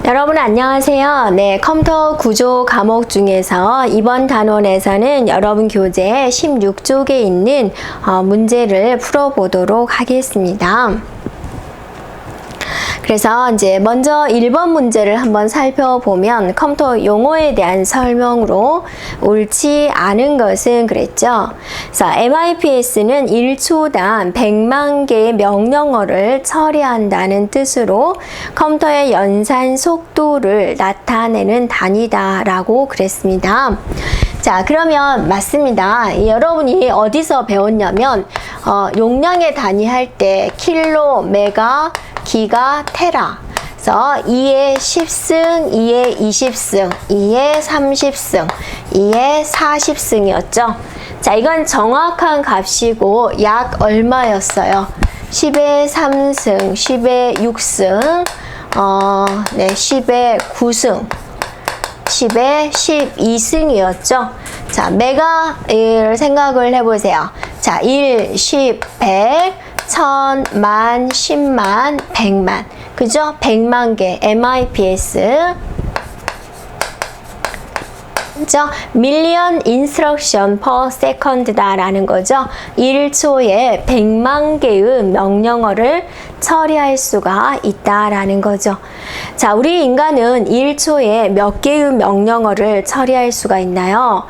여러분 안녕하세요. 네, 컴퓨터 구조 과목 중에서 이번 단원에서는 여러분 교재에 16쪽에 있는 문제를 풀어보도록 하겠습니다. 그래서 이제 먼저 1번 문제를 한번 살펴보면 컴퓨터 용어에 대한 설명으로 옳지 않은 것은 그랬죠. 그래서 MIPS는 1초당 100만 개의 명령어를 처리한다는 뜻으로 컴퓨터의 연산 속도를 나타내는 단위다라고 그랬습니다. 자, 그러면 맞습니다. 여러분이 어디서 배웠냐면 용량의 단위 할 때 킬로, 메가, 기가, 테라. 그래서 2의 10승, 2의 20승, 2의 30승, 2의 40승이었죠. 자, 이건 정확한 값이고 약 얼마였어요? 10의 3승, 10의 6승, 10의 9승, 10의 12승이었죠. 자, 메가를 생각을 해보세요. 자, 1, 10, 100, 1000, 만, 10만, 100만. 그죠? 100만 개 MIPS. 그죠? million instruction per second다 라는 거죠. 1초에 100만 개의 명령어를 처리할 수가 있다라는 거죠. 자, 우리 인간은 1초에 몇 개의 명령어를 처리할 수가 있나요?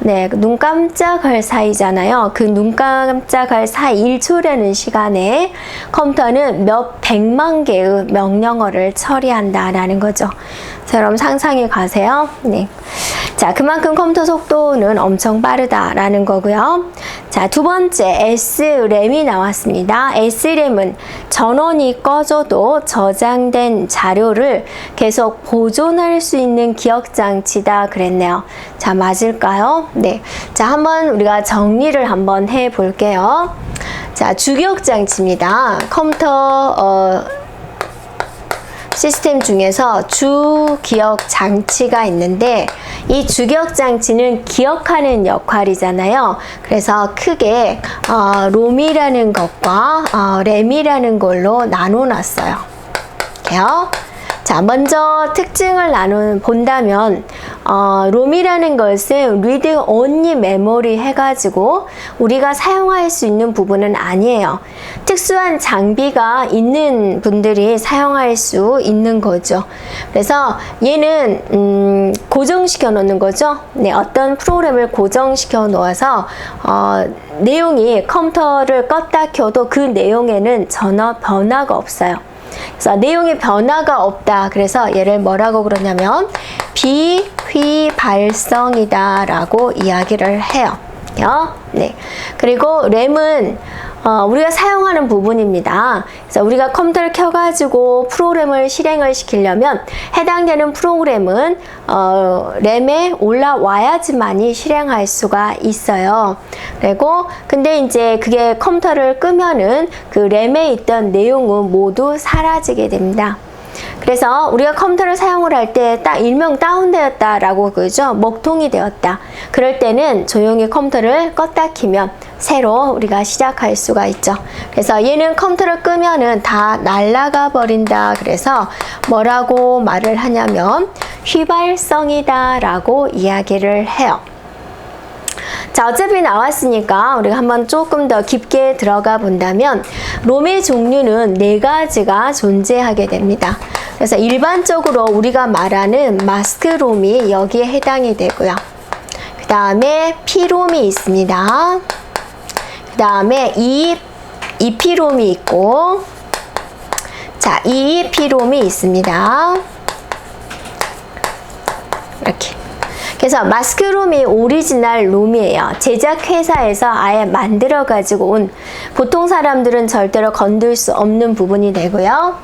네, 눈 깜짝할 사이잖아요. 그 눈 깜짝할 사이 1초라는 시간에 컴퓨터는 몇 백만 개의 명령어를 처리한다라는 거죠. 자, 여러분 상상해 가세요. 네. 자, 그만큼 컴퓨터 속도는 엄청 빠르다라는 거고요. 자, 두 번째 SRAM이 나왔습니다. SRAM은 전원이 꺼져도 저장된 자료를 계속 보존할 수 있는 기억장치다 그랬네요. 자, 맞을까요? 네. 자, 한번 우리가 정리를 한번 해 볼게요. 자, 주기억장치입니다. 컴퓨터 시스템 중에서 주기억 장치가 있는데 이 주기억 장치는 기억하는 역할이잖아요. 그래서 크게 롬이라는 것과 램이라는 걸로 나눠놨어요. 이렇게요. 자, 먼저 특징을 본다면 롬이라는 것은 read only memory 해가지고 우리가 사용할 수 있는 부분은 아니에요. 특수한 장비가 있는 분들이 사용할 수 있는 거죠. 그래서 얘는 고정시켜 놓는 거죠. 네, 어떤 프로그램을 고정시켜 놓아서 내용이 컴퓨터를 껐다 켜도 그 내용에는 전혀 변화가 없어요. 그래서 내용의 변화가 없다. 그래서 얘를 뭐라고 그러냐면 비휘발성이다 라고 이야기를 해요. 네. 그리고 램은 우리가 사용하는 부분입니다. 그래서 우리가 컴퓨터를 켜가지고 프로그램을 실행을 시키려면 해당되는 프로그램은 램에 올라와야지만이 실행할 수가 있어요. 그리고 근데 이제 그게 컴퓨터를 끄면은 그 램에 있던 내용은 모두 사라지게 됩니다. 그래서 우리가 컴퓨터를 사용을 할 때 딱 일명 다운되었다라고 그러죠. 먹통이 되었다. 그럴 때는 조용히 컴퓨터를 껐다 키면 새로 우리가 시작할 수가 있죠. 그래서 얘는 컴퓨터를 끄면은 다 날아가 버린다. 그래서 뭐라고 말을 하냐면 휘발성이다 라고 이야기를 해요. 자, 어차피 나왔으니까 우리가 한번 조금 더 깊게 들어가 본다면 롬의 종류는 4가지가 존재하게 됩니다. 그래서 일반적으로 우리가 말하는 마스크 롬이 여기에 해당이 되고요. 그 다음에 P롬이 있습니다. 그 다음에 EP롬이 있고, 자, EEP롬이 있습니다. 이렇게. 그래서 마스크롬이 오리지널 롬이에요. 제작회사에서 아예 만들어가지고 온, 보통 사람들은 절대로 건들 수 없는 부분이 되고요.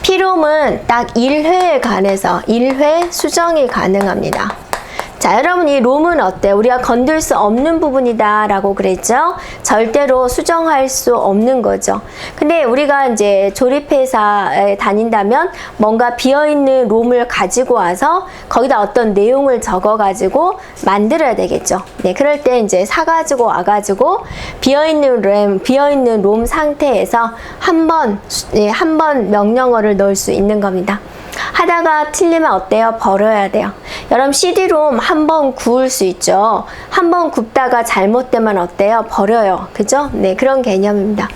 P롬은 딱 1회에 관해서 1회 수정이 가능합니다. 자, 여러분 이 롬은 어때요? 우리가 건들 수 없는 부분이다 라고 그랬죠? 절대로 수정할 수 없는 거죠. 근데 우리가 이제 조립회사에 다닌다면 뭔가 비어있는 롬을 가지고 와서 거기다 어떤 내용을 적어가지고 만들어야 되겠죠. 네, 그럴 때 이제 사가지고 와가지고 비어있는 롬 상태에서 한 번 명령어를 넣을 수 있는 겁니다. 하다가 틀리면 어때요? 버려야 돼요. 여러분 CD롬 한번 구울 수 있죠. 한번 굽다가 잘못되면 어때요? 버려요. 그죠? 네, 그런 개념입니다.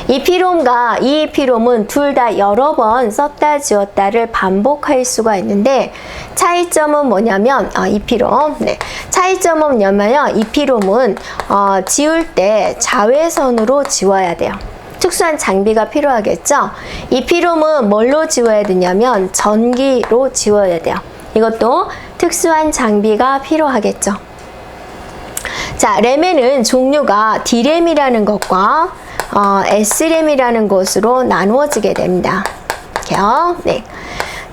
EPROM과 EEPROM은 둘 다 여러 번 썼다 지웠다를 반복할 수가 있는데 차이점은 뭐냐면 EPROM 네. 차이점은 뭐냐면요. EPROM은 지울 때 자외선으로 지워야 돼요. 특수한 장비가 필요하겠죠? EPROM은 뭘로 지워야 되냐면 전기로 지워야 돼요. 이것도 특수한 장비가 필요하겠죠. 자, 램에는 종류가 D램이라는 것과 S램이라는 것으로 나누어지게 됩니다. 이렇게요. 네.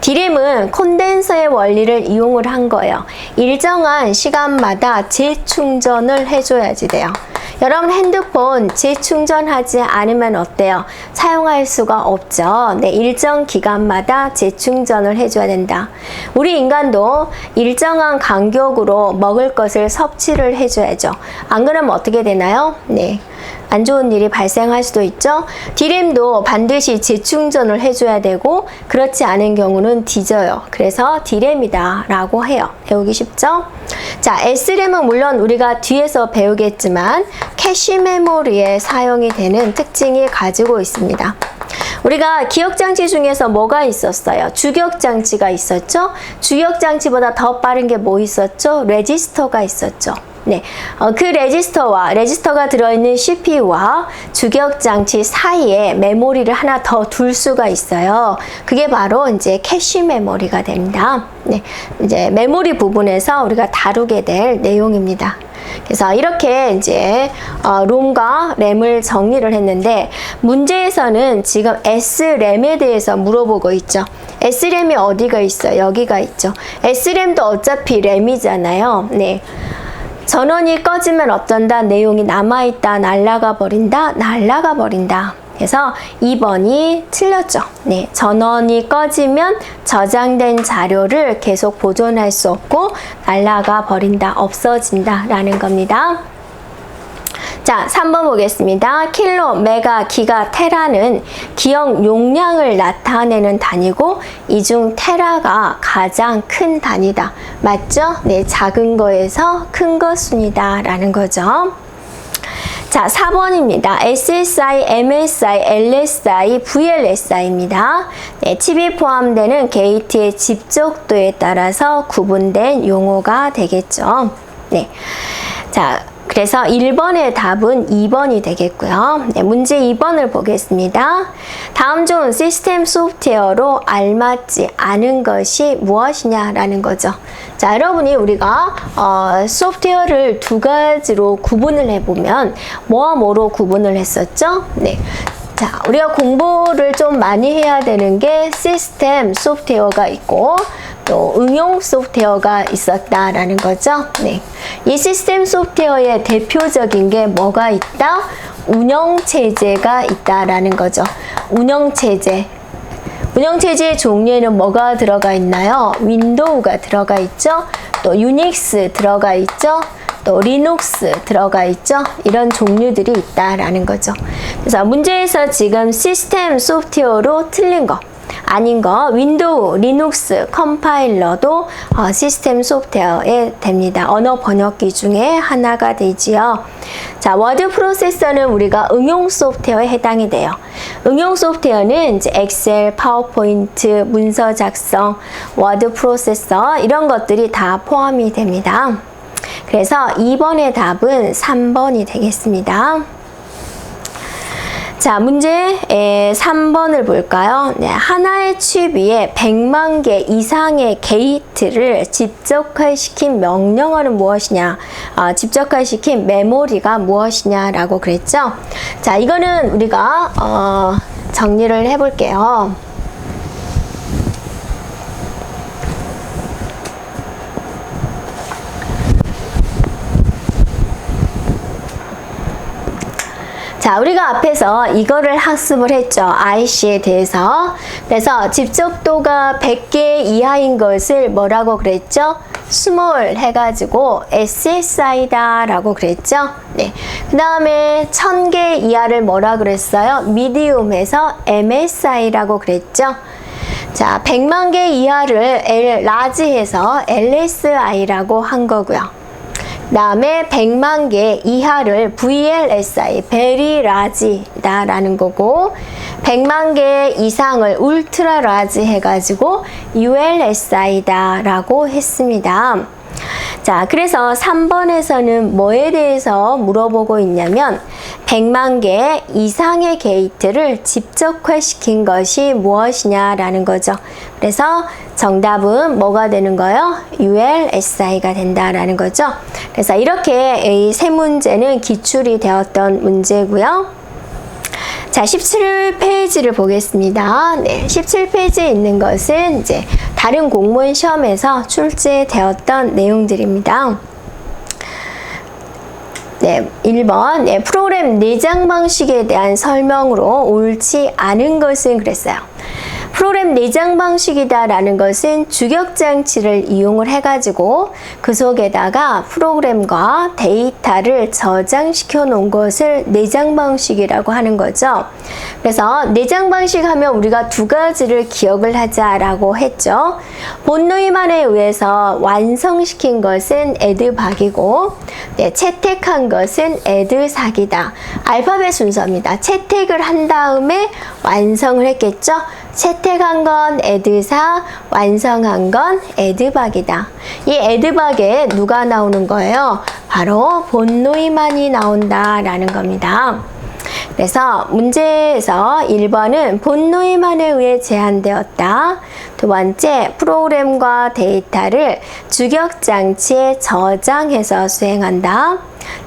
D램은 콘덴서의 원리를 이용을 한 거예요. 일정한 시간마다 재충전을 해줘야지 돼요. 여러분 핸드폰 재충전하지 않으면 어때요? 사용할 수가 없죠. 네, 일정 기간마다 재충전을 해줘야 된다. 우리 인간도 일정한 간격으로 먹을 것을 섭취를 해줘야죠. 안 그러면 어떻게 되나요? 네. 안 좋은 일이 발생할 수도 있죠. D램도 반드시 재충전을 해줘야 되고 그렇지 않은 경우는 뒤져요. 그래서 D램이다 라고 해요. 배우기 쉽죠? 자, S램은 물론 우리가 뒤에서 배우겠지만 캐시 메모리에 사용이 되는 특징이 가지고 있습니다. 우리가 기억장치 중에서 뭐가 있었어요? 주격장치가 있었죠? 주격장치보다 더 빠른 게 뭐 있었죠? 레지스터가 있었죠. 네, 그 레지스터가 들어있는 CPU와 주격장치 사이에 메모리를 하나 더 둘 수가 있어요. 그게 바로 이제 캐시 메모리가 됩니다. 네, 이제 메모리 부분에서 우리가 다루게 될 내용입니다. 그래서 이렇게 이제 롬과 램을 정리를 했는데 문제에서는 지금 S램에 대해서 물어보고 있죠. S램이 어디가 있어요? 여기가 있죠. S램도 어차피 램이잖아요. 네. 전원이 꺼지면 어쩐다? 내용이 남아있다. 날아가 버린다. 날아가 버린다. 그래서 2번이 틀렸죠. 네, 전원이 꺼지면 저장된 자료를 계속 보존할 수 없고 날아가 버린다. 없어진다. 라는 겁니다. 자, 3번 보겠습니다. 킬로, 메가, 기가, 테라는 기억 용량을 나타내는 단위고 이 중 테라가 가장 큰 단위다. 맞죠? 네, 작은 거에서 큰 거 순이다 라는 거죠. 자, 4번입니다. SSI, MSI, LSI, VLSI입니다. 네, 칩이 포함되는 게이트의 집적도에 따라서 구분된 용어가 되겠죠. 네. 자, 그래서 1번의 답은 2번이 되겠고요. 네, 문제 2번을 보겠습니다. 다음 중 시스템 소프트웨어로 알맞지 않은 것이 무엇이냐라는 거죠. 자, 여러분이 우리가 소프트웨어를 두 가지로 구분을 해보면 뭐와 뭐로 구분을 했었죠? 네. 자, 우리가 공부를 좀 많이 해야 되는 게 시스템 소프트웨어가 있고 또 응용 소프트웨어가 있었다라는 거죠. 네. 이 시스템 소프트웨어의 대표적인 게 뭐가 있다? 운영체제가 있다라는 거죠. 운영체제의 종류에는 뭐가 들어가 있나요? 윈도우가 들어가 있죠. 또 유닉스 들어가 있죠. 또 리눅스 들어가 있죠. 이런 종류들이 있다라는 거죠. 그래서 문제에서 지금 시스템 소프트웨어로 틀린 거 아닌 거 윈도우, 리눅스, 컴파일러도 시스템 소프트웨어에 됩니다. 언어 번역기 중에 하나가 되지요. 자, 워드 프로세서는 우리가 응용 소프트웨어에 해당이 돼요. 응용 소프트웨어는 이제 엑셀, 파워포인트, 문서 작성, 워드 프로세서 이런 것들이 다 포함이 됩니다. 그래서 2번의 답은 3번이 되겠습니다. 자, 문제 3번을 볼까요? 네, 하나의 칩 위에 100만 개 이상의 게이트를 집적화시킨 명령어는 무엇이냐? 집적화시킨 메모리가 무엇이냐라고 그랬죠? 자, 이거는 우리가 정리를 해볼게요. 자, 우리가 앞에서 이거를 학습을 했죠. IC에 대해서. 그래서 집적도가 100개 이하인 것을 뭐라고 그랬죠? 스몰 해가지고 SSI다 라고 그랬죠. 네. 그 다음에 1000개 이하를 뭐라 그랬어요? 미디움해서 MSI라고 그랬죠. 자, 100만 개 이하를 large해서 LSI라고 한 거고요. 그 다음에 100만 개 이하를 VLSI, very large다 라는 거고, 100만 개 이상을 ultra large 해가지고 ULSI다 라고 했습니다. 자, 그래서 3번에서는 뭐에 대해서 물어보고 있냐면 100만 개 이상의 게이트를 집적화시킨 것이 무엇이냐라는 거죠. 그래서 정답은 뭐가 되는 거예요? ULSI가 된다라는 거죠. 그래서 이렇게 이 세 문제는 기출이 되었던 문제고요. 자, 17페이지를 보겠습니다. 네, 17페이지에 있는 것은 이제 다른 공무원 시험에서 출제되었던 내용들입니다. 네, 1번. 네, 프로그램 내장 방식에 대한 설명으로 옳지 않은 것은 그랬어요. 프로그램 내장 방식이다라는 것은 주격장치를 이용을 해가지고 그 속에다가 프로그램과 데이터를 저장시켜 놓은 것을 내장 방식이라고 하는 거죠. 그래서 내장 방식 하면 우리가 두 가지를 기억을 하자라고 했죠. 본노이만에 의해서 완성시킨 것은 에드박이고, 네, 채택한 것은 에드삭이다. 알파벳 순서입니다. 채택을 한 다음에 완성을 했겠죠. 채택한 건 에드사, 완성한 건 에드박이다. 이 에드박에 누가 나오는 거예요? 바로 본노이만이 나온다라는 겁니다. 그래서 문제에서 1번은 본노이만에 의해 제한되었다. 두 번째, 프로그램과 데이터를 주격장치에 저장해서 수행한다.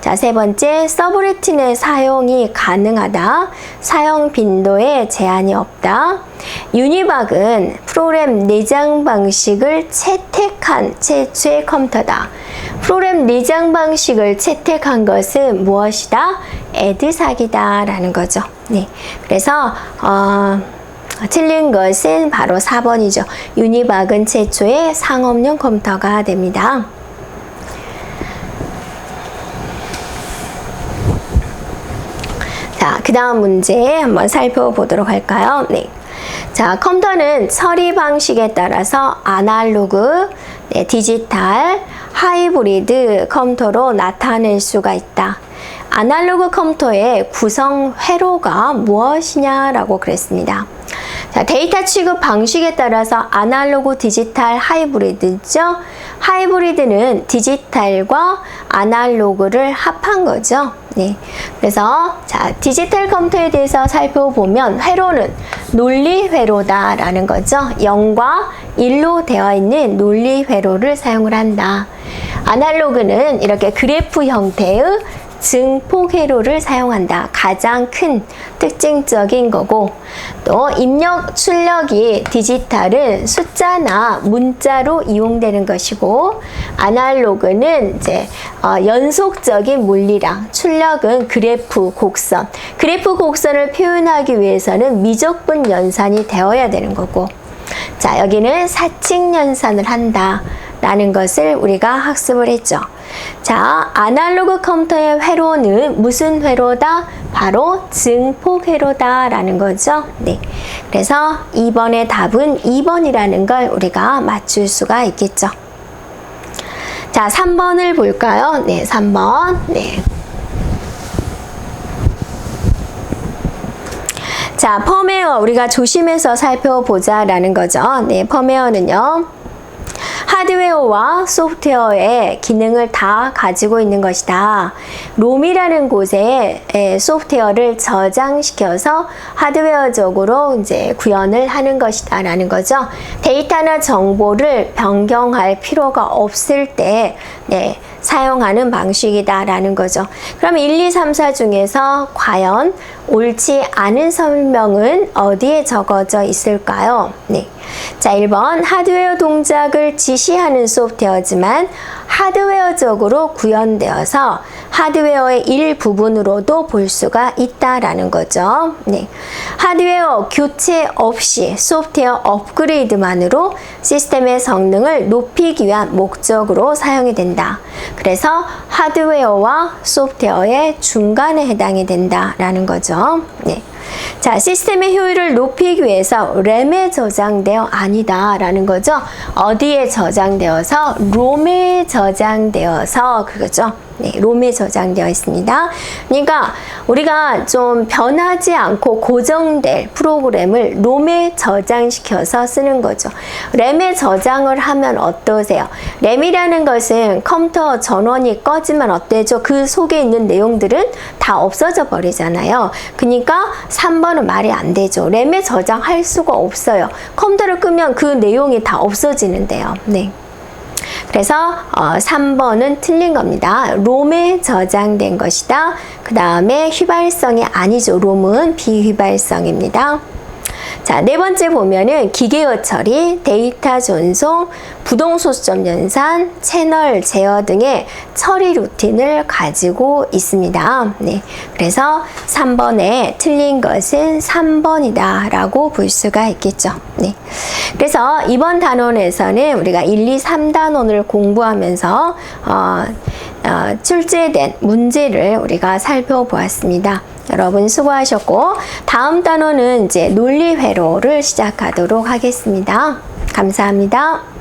자, 세 번째, 서브루틴의 사용이 가능하다. 사용 빈도에 제한이 없다. 유니박은 프로그램 내장 방식을 채택한 최초의 컴퓨터다. 프로그램 내장 방식을 채택한 것은 무엇이다? 에드삭이다 라는 거죠. 네, 그래서 틀린 것은 바로 4번이죠. 유니박은 최초의 상업용 컴퓨터가 됩니다. 자, 그 다음 문제 한번 살펴보도록 할까요? 네. 자, 컴퓨터는 처리 방식에 따라서 아날로그, 네, 디지털, 하이브리드 컴퓨터로 나타낼 수가 있다. 아날로그 컴퓨터의 구성 회로가 무엇이냐라고 그랬습니다. 자, 데이터 취급 방식에 따라서 아날로그, 디지털, 하이브리드죠. 하이브리드는 디지털과 아날로그를 합한 거죠. 네. 그래서 자, 디지털 컴퓨터에 대해서 살펴보면 회로는 논리 회로다라는 거죠. 0과 1로 되어 있는 논리 회로를 사용을 한다. 아날로그는 이렇게 그래프 형태의 증폭 회로를 사용한다. 가장 큰 특징적인 거고, 또 입력 출력이 디지털은 숫자나 문자로 이용되는 것이고, 아날로그는 이제 연속적인 물리량, 출력은 그래프 곡선. 그래프 곡선을 표현하기 위해서는 미적분 연산이 되어야 되는 거고, 자, 여기는 사칙 연산을 한다 라는 것을 우리가 학습을 했죠. 자, 아날로그 컴퓨터의 회로는 무슨 회로다? 바로 증폭 회로다 라는 거죠. 네. 그래서 2번의 답은 2번이라는 걸 우리가 맞출 수가 있겠죠. 자, 3번을 볼까요? 네, 3번. 네. 자, 펌웨어 우리가 조심해서 살펴보자 라는 거죠. 네, 펌웨어는요, 하드웨어와 소프트웨어의 기능을 다 가지고 있는 것이다. 롬이라는 곳에 소프트웨어를 저장시켜서 하드웨어적으로 이제 구현을 하는 것이다 라는 거죠. 데이터나 정보를 변경할 필요가 없을 때, 네, 사용하는 방식이다 라는 거죠. 그럼 1, 2, 3, 4 중에서 과연 옳지 않은 설명은 어디에 적어져 있을까요? 네. 자, 1번 하드웨어 동작을 지시하는 소프트웨어지만 하드웨어적으로 구현되어서 하드웨어의 일부분으로도 볼 수가 있다라는 거죠. 네. 하드웨어 교체 없이 소프트웨어 업그레이드만으로 시스템의 성능을 높이기 위한 목적으로 사용이 된다. 그래서 하드웨어와 소프트웨어의 중간에 해당이 된다라는 거죠. 네. 자, 시스템의 효율을 높이기 위해서 램에 저장되어 아니다라는 거죠. 어디에 저장되어서? 롬에 저장되어서 그거죠. 네, 롬에 저장되어 있습니다. 그러니까 우리가 좀 변하지 않고 고정될 프로그램을 롬에 저장시켜서 쓰는 거죠. 램에 저장을 하면 어떠세요? 램이라는 것은 컴퓨터 전원이 꺼지면 어때죠? 그 속에 있는 내용들은 다 없어져 버리잖아요. 그러니까 3번은 말이 안 되죠. 램에 저장할 수가 없어요. 컴퓨터를 끄면 그 내용이 다 없어지는데요. 네. 그래서 3번은 틀린 겁니다. 롬에 저장된 것이다. 그 다음에 휘발성이 아니죠. 롬은 비휘발성입니다. 자, 네 번째 보면은 기계어 처리, 데이터 전송, 부동소점 연산, 채널 제어 등의 처리 루틴을 가지고 있습니다. 네, 그래서 3번에 틀린 것은 3번이다 라고 볼 수가 있겠죠. 네, 그래서 이번 단원에서는 우리가 1, 2, 3단원을 공부하면서 출제된 문제를 우리가 살펴보았습니다. 여러분 수고하셨고, 다음 단원은 이제 논리회로를 시작하도록 하겠습니다. 감사합니다.